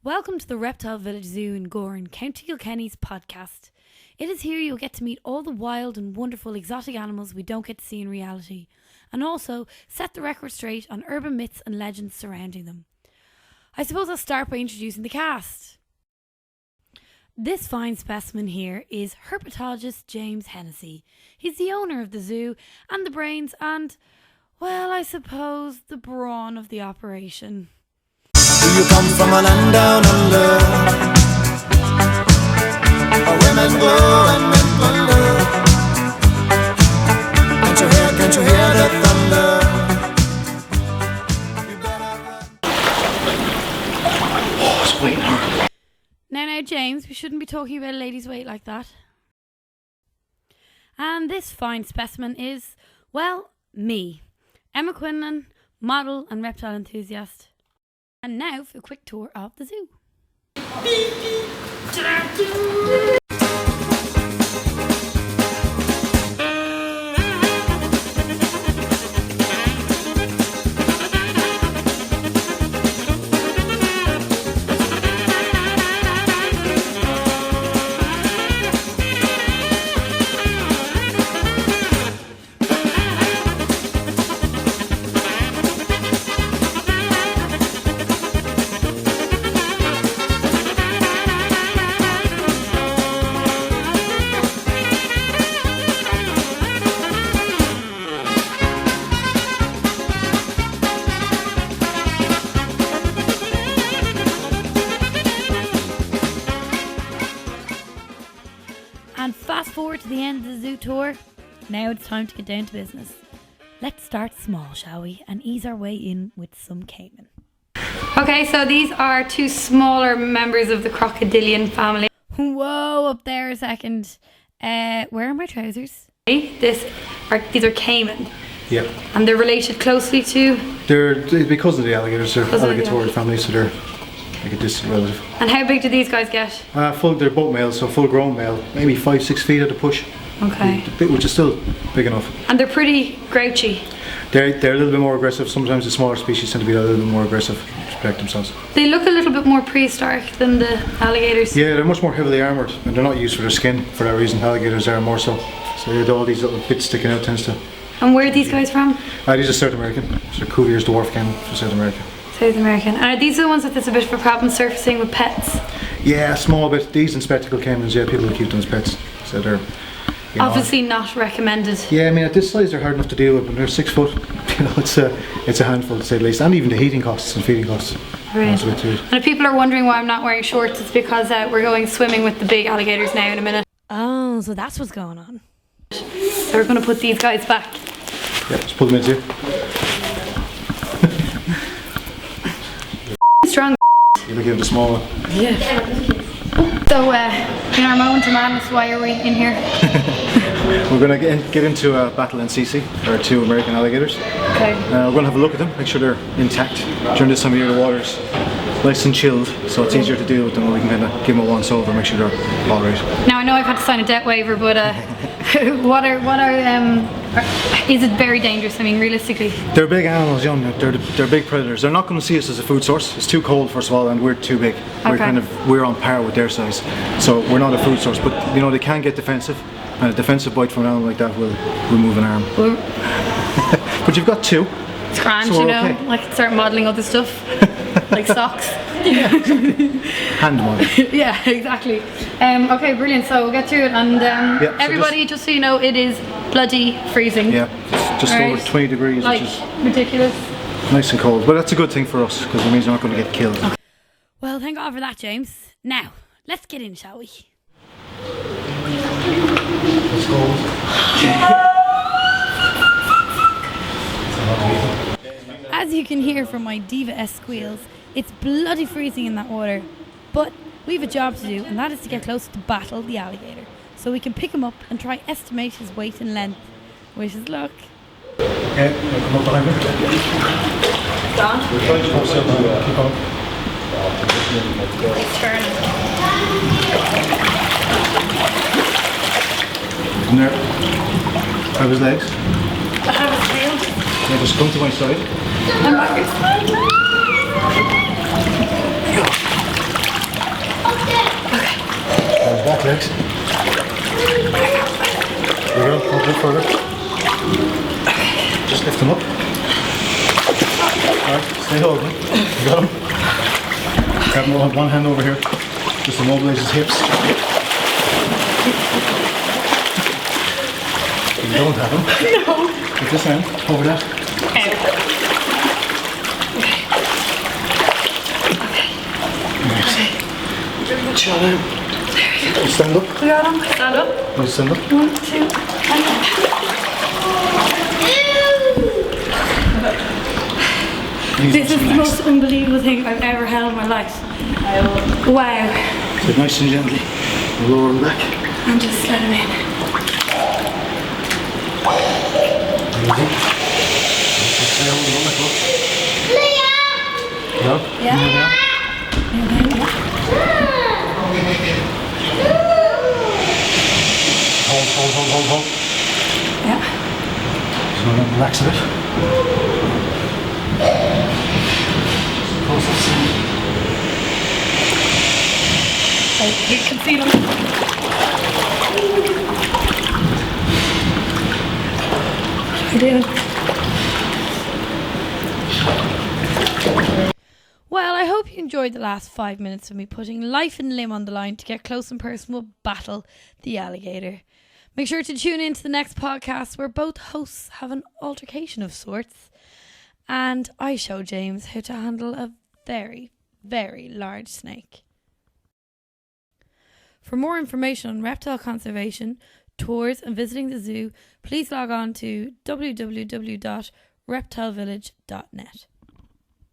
Welcome to the Reptile Village Zoo in Gorin, County Kilkenny's podcast. It is here you'll get to meet all the wild and wonderful exotic animals we don't get to see in reality, and also set the record straight on urban myths and legends surrounding them. I suppose I'll start by introducing the cast. This fine specimen here is herpetologist James Hennessy. He's the owner of the zoo and the brains and, well, I suppose the brawn of the operation. Do you come from a land down under, where men glow and men plunder? Can't you hear the thunder? You better run. Oh, it's waiting hard. Now, James, we shouldn't be talking about a lady's weight like that. And this fine specimen is, well, me, Emma Quinlan, model and reptile enthusiast. And now for a quick tour of the zoo. And fast forward to the end of the zoo tour. Now it's time to get down to business. Let's start small, shall we? And ease our way in with some Caiman. Okay, so these are two smaller members of the crocodilian family. Whoa, up there a second. Where are my trousers? These are Caiman. Yep. And they're related closely to? They're because of the alligators. They're alligatorid family, so they're like a distant relative. And how big do these guys get? They're both males, so full grown male, maybe 5-6 feet at a push. Okay. Which is still big enough. And they're pretty grouchy. They're a little bit more aggressive. Sometimes the smaller species tend to be a little bit more aggressive to protect themselves. They look a little bit more prehistoric than the alligators. Yeah, they're much more heavily armoured, and they're not used for their skin for that reason. Alligators are more so. So they have all these little bits sticking out tends to. And where are these guys from? These are South American. So Cuvier's dwarf came from South America. South American. And are these the ones that there's a bit of a problem surfacing with pets? Yeah, a small bit. These and spectacle caimans, yeah, people will keep them as pets. So they're obviously not recommended. Yeah, I mean at this size they're hard enough to deal with. When they're 6 foot, it's a handful to say the least. And even the heating costs and feeding costs. Right. And if people are wondering why I'm not wearing shorts, it's because we're going swimming with the big alligators now in a minute. Oh, so that's what's going on. So we're going to put these guys back. Yeah, just pull them in too. Strong. You're looking at the small one. Yeah. So, in our moment of madness, why are we in here? We're going to get into battle NCC, our two American alligators. Okay. We're going to have a look at them, make sure they're intact. During this time of year the water's nice and chilled, so it's easier to deal with them. We can kind of give them a once over, make sure they're alright. Now I know I've had to sign a debt waiver, but is it very dangerous? I mean, realistically. They're big animals, young. They're big predators. They're not going to see us as a food source. It's too cold, first of all, and we're too big. Okay. We're on par with their size, so we're not a food source. But they can get defensive, and a defensive bite from an animal like that will remove an arm. But you've got two. It's grand, so okay. I can start modelling other stuff, like socks. Yeah, exactly. Hand model. Yeah, exactly. Okay, brilliant. So we'll get to it, and so everybody, just so you know, it is bloody freezing. Yeah, just over 20 degrees, like, which is ridiculous. Nice and cold, but that's a good thing for us because it means we're not going to get killed. Okay. Well, thank God for that, James. Now, let's get in, shall we? Let's go. As you can hear from my diva-esque squeals, it's bloody freezing in that water. But we have a job to do, and that is to get closer to battle the alligator, so we can pick him up and try estimate his weight and length. Wish us luck. Yeah, come up behind me. Don? Keep on. It's turning. Isn't there? Have his legs? I have his tail. Yeah, just come to my side. I'm back. legs. There you go, a bit further. Just lift them up. Alright, stay holding. You got him? Grab him with one hand over here. Just immobilize his hips. You don't have him. No. With this hand, over that. Okay. Stand up. We got him. Stand up. Nice, stand up. 1, 2, and this is the most unbelievable thing I've ever held in my life. Wow. So nice and gently. Lower him back. And just let him in. Easy. No? Yeah. Hold. Yeah. So relax a bit. Process. You can see them. What are you doing? Well, I hope you enjoyed the last 5 minutes of me putting life and limb on the line to get close and personal battle the alligator. Make sure to tune in to the next podcast where both hosts have an altercation of sorts and I show James how to handle a very, very large snake. For more information on reptile conservation, tours and visiting the zoo, please log on to www.reptilevillage.net.